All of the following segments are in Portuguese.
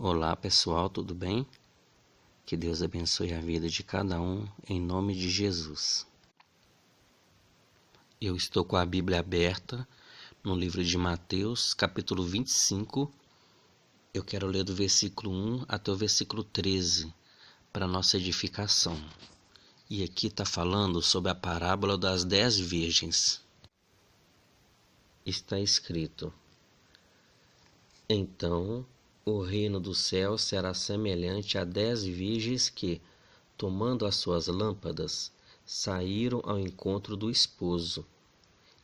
Olá pessoal, tudo bem? Que Deus abençoe a vida de cada um, em nome de Jesus. Eu estou com a Bíblia aberta no livro de Mateus, capítulo 25. Eu quero ler do versículo 1 até o versículo 13, para nossa edificação. E aqui está falando sobre a parábola das 10 virgens. Está escrito: Então o reino do céu será semelhante a 10 virgens que, tomando as suas lâmpadas, saíram ao encontro do esposo.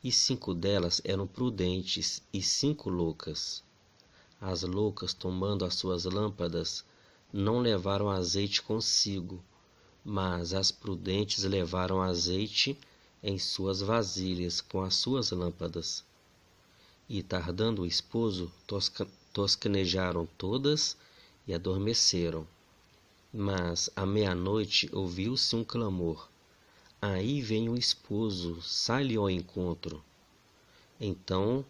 E 5 delas eram prudentes e 5 loucas. As loucas, tomando as suas lâmpadas, não levaram azeite consigo, mas as prudentes levaram azeite em suas vasilhas com as suas lâmpadas. E tardando o esposo, tosquenejaram todas e adormeceram. Mas à meia-noite ouviu-se um clamor: Aí vem o esposo, sai-lhe ao encontro. Então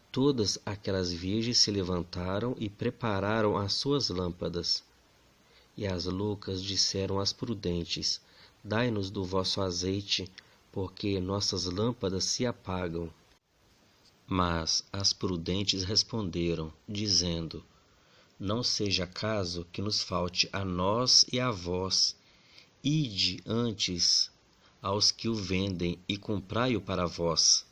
todas aquelas virgens se levantaram e prepararam as suas lâmpadas. E as loucas disseram às prudentes: Dai-nos do vosso azeite, porque nossas lâmpadas se apagam. Mas as prudentes responderam, dizendo: Não seja caso que nos falte a nós e a vós. Ide antes aos que o vendem e comprai-o para vós.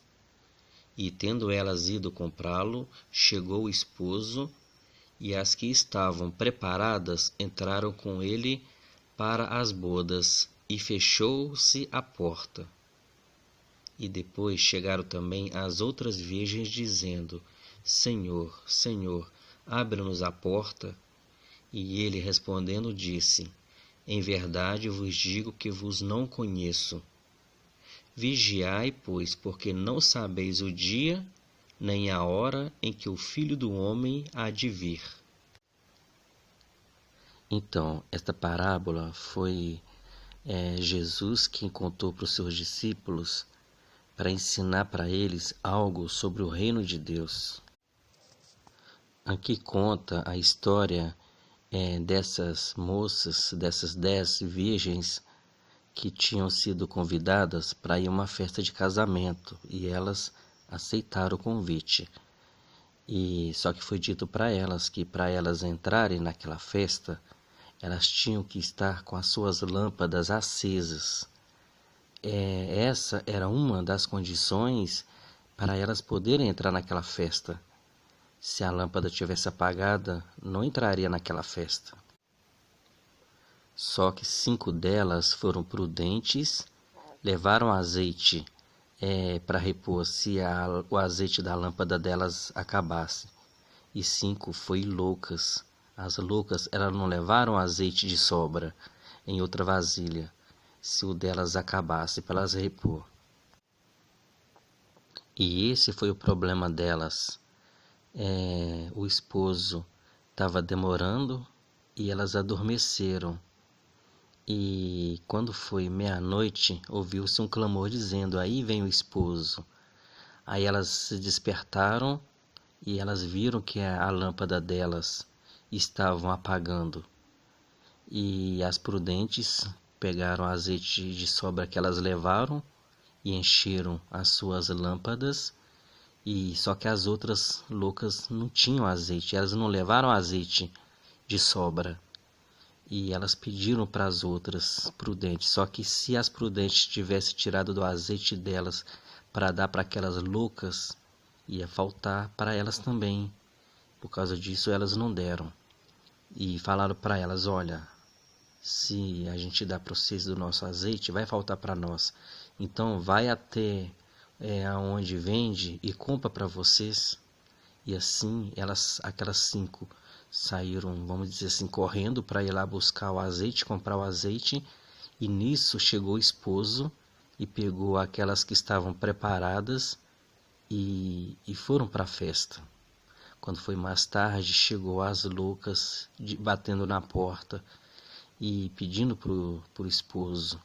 E tendo elas ido comprá-lo, chegou o esposo, e as que estavam preparadas entraram com ele para as bodas, e fechou-se a porta. E depois chegaram também as outras virgens, dizendo: Senhor, Senhor, abre-nos a porta. E ele respondendo disse: Em verdade vos digo que vos não conheço. Vigiai, pois, porque não sabeis o dia, nem a hora em que o Filho do Homem há de vir. Então, esta parábola foi Jesus quem contou para os seus discípulos para ensinar para eles algo sobre o reino de Deus. Aqui conta a história dessas moças, dessas 10 virgens que tinham sido convidadas para ir a uma festa de casamento, e elas aceitaram o convite. E só que foi dito para elas que para elas entrarem naquela festa, elas tinham que estar com as suas lâmpadas acesas. Essa era uma das condições para elas poderem entrar naquela festa. Se a lâmpada tivesse apagada, não entraria naquela festa. Só que 5 delas foram prudentes, levaram azeite para repor se o azeite da lâmpada delas acabasse. E 5 foi loucas. As loucas, elas não levaram azeite de sobra em outra vasilha, se o delas acabasse, para elas repor. E esse foi o problema delas. O esposo estava demorando e elas adormeceram. E quando foi meia-noite, ouviu-se um clamor dizendo: Aí vem o esposo. Aí elas se despertaram e elas viram que a lâmpada delas estavam apagando. E as prudentes pegaram o azeite de sobra que elas levaram e encheram as suas lâmpadas. E só que as outras loucas não tinham azeite, elas não levaram azeite de sobra. E elas pediram para as outras prudentes. Só que se as prudentes tivessem tirado do azeite delas para dar para aquelas loucas, ia faltar para elas também. Por causa disso, elas não deram. E falaram para elas: Olha, se a gente dá para vocês do nosso azeite, vai faltar para nós. Então vai até aonde vende e compra para vocês. E assim, aquelas 5 saíram, vamos dizer assim, correndo para ir lá buscar o azeite, comprar o azeite. E nisso chegou o esposo e pegou aquelas que estavam preparadas e foram para a festa. Quando foi mais tarde, chegou as loucas batendo na porta e pedindo para o esposo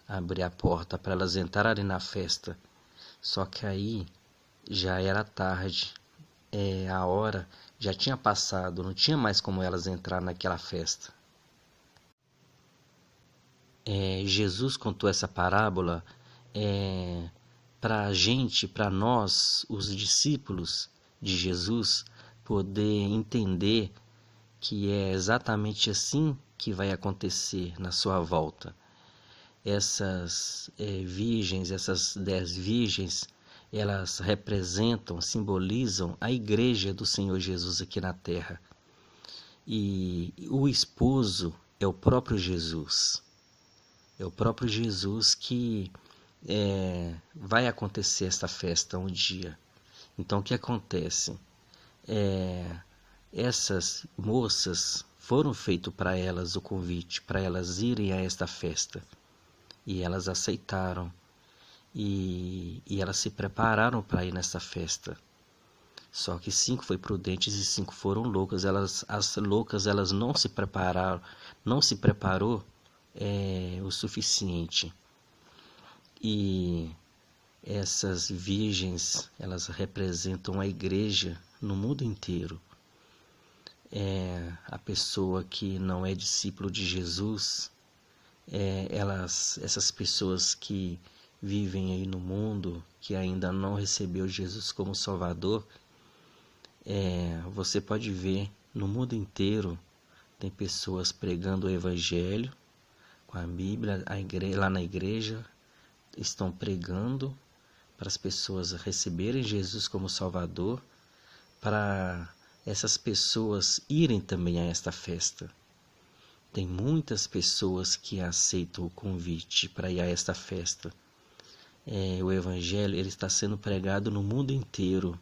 abrir a porta para elas entrarem na festa. Só que aí já era tarde. A hora já tinha passado, não tinha mais como elas entrar naquela festa. Jesus contou essa parábola para a gente, para nós, os discípulos de Jesus, poder entender que é exatamente assim que vai acontecer na sua volta. Essas virgens, essas 10 virgens, elas representam, simbolizam a igreja do Senhor Jesus aqui na terra. E o esposo é o próprio Jesus. É o próprio Jesus que vai acontecer esta festa um dia. Então o que acontece? Essas moças foram feito para elas o convite, para elas irem a esta festa. E elas aceitaram. E elas se prepararam para ir nessa festa. Só que 5 foi prudentes e 5 foram loucas. As loucas, elas não se prepararam, não se preparou o suficiente. E essas virgens, elas representam a igreja no mundo inteiro. A pessoa que não é discípulo de Jesus, essas pessoas que vivem aí no mundo, que ainda não recebeu Jesus como Salvador, você pode ver no mundo inteiro, tem pessoas pregando o Evangelho com a Bíblia, lá na igreja, estão pregando para as pessoas receberem Jesus como Salvador, para essas pessoas irem também a esta festa. Tem muitas pessoas que aceitam o convite para ir a esta festa. O Evangelho ele está sendo pregado no mundo inteiro,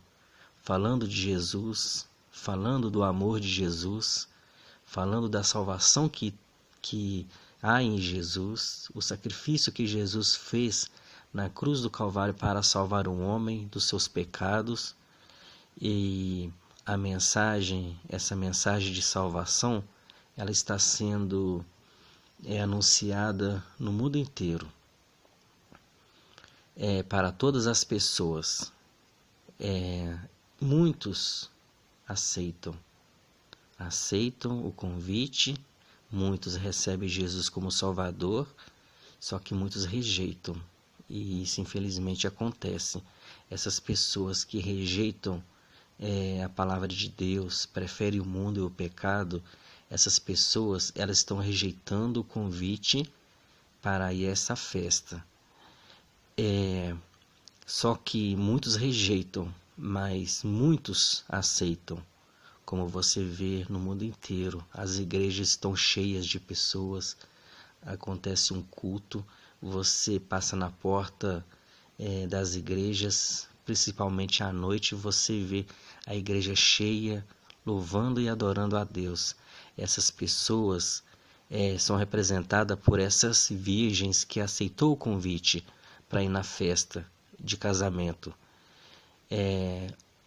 falando de Jesus, falando do amor de Jesus, falando da salvação que há em Jesus, o sacrifício que Jesus fez na cruz do Calvário para salvar um homem dos seus pecados. E a mensagem, essa mensagem de salvação, ela está sendo anunciada no mundo inteiro, para todas as pessoas. Muitos aceitam o convite, muitos recebem Jesus como Salvador, só que muitos rejeitam, e isso infelizmente acontece. Essas pessoas que rejeitam a palavra de Deus, preferem o mundo e o pecado, essas pessoas elas estão rejeitando o convite para ir a essa festa. Só que muitos rejeitam, mas muitos aceitam. Como você vê no mundo inteiro, as igrejas estão cheias de pessoas, acontece um culto, você passa na porta das igrejas, principalmente à noite, você vê a igreja cheia, louvando e adorando a Deus. Essas pessoas são representadas por essas virgens que aceitou o convite para ir na festa de casamento.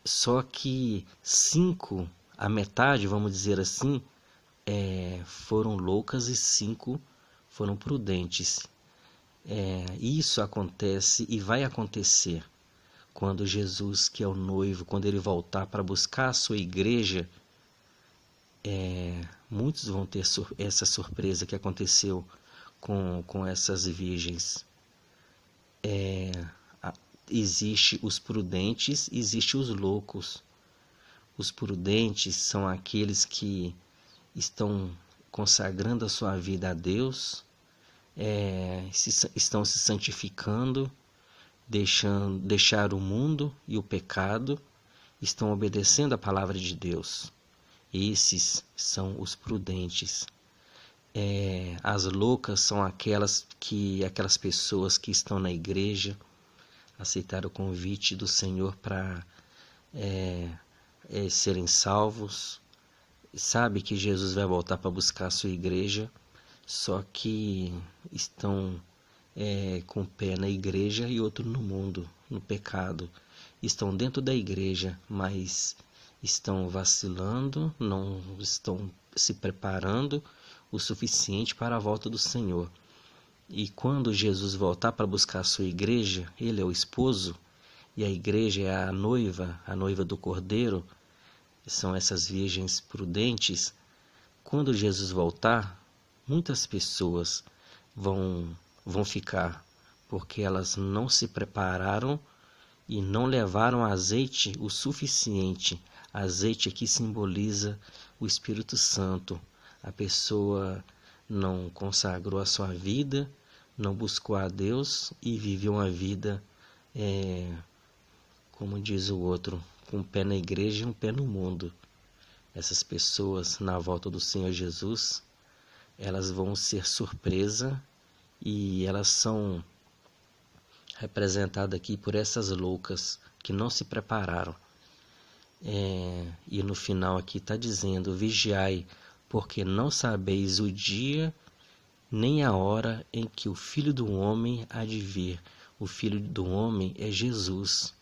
Só que 5, a metade, vamos dizer assim, foram loucas e 5 foram prudentes. Isso acontece e vai acontecer quando Jesus, que é o noivo, quando ele voltar para buscar a sua igreja. Muitos vão ter essa surpresa que aconteceu com essas virgens. Existe os prudentes, existe os loucos. Os prudentes são aqueles que estão consagrando a sua vida a Deus, estão se santificando, deixar o mundo e o pecado, estão obedecendo a palavra de Deus. Esses são os prudentes. As loucas são aquelas pessoas que estão na igreja, aceitaram o convite do Senhor para serem salvos, sabe que Jesus vai voltar para buscar a sua igreja, só que estão com o pé na igreja e outro no mundo, no pecado. Estão dentro da igreja, mas estão vacilando, não estão se preparando o suficiente para a volta do Senhor. E quando Jesus voltar para buscar a sua igreja, ele é o esposo, e a igreja é a noiva do Cordeiro, são essas virgens prudentes, quando Jesus voltar, muitas pessoas vão ficar, porque elas não se prepararam e não levaram azeite o suficiente. Azeite aqui simboliza o Espírito Santo. A pessoa não consagrou a sua vida, não buscou a Deus e viveu uma vida, como diz o outro, com um pé na igreja e um pé no mundo. Essas pessoas, na volta do Senhor Jesus, elas vão ser surpresa e elas são representadas aqui por essas loucas que não se prepararam. E no final aqui está dizendo: vigiai, porque não sabeis o dia nem a hora em que o Filho do Homem há de vir. O Filho do Homem é Jesus.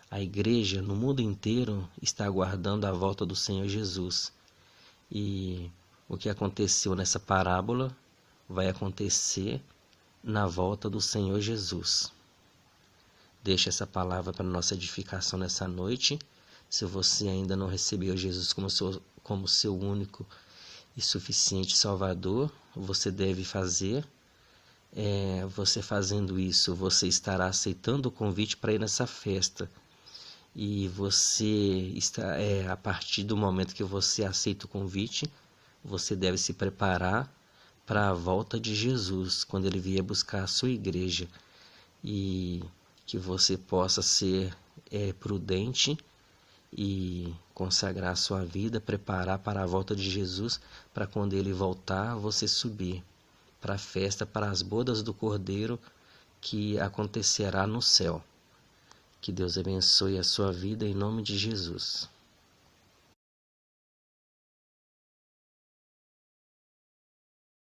A igreja no mundo inteiro está aguardando a volta do Senhor Jesus. E o que aconteceu nessa parábola vai acontecer na volta do Senhor Jesus. Deixa essa palavra para nossa edificação nessa noite. Se você ainda não recebeu Jesus como seu único e suficiente Salvador, você deve fazer. Você fazendo isso, você estará aceitando o convite para ir nessa festa. E você está, a partir do momento que você aceita o convite, você deve se preparar para a volta de Jesus, quando ele vier buscar a sua igreja. E que você possa ser prudente e consagrar a sua vida, preparar para a volta de Jesus, para quando ele voltar, você subir para a festa, para as bodas do Cordeiro que acontecerá no céu. Que Deus abençoe a sua vida em nome de Jesus.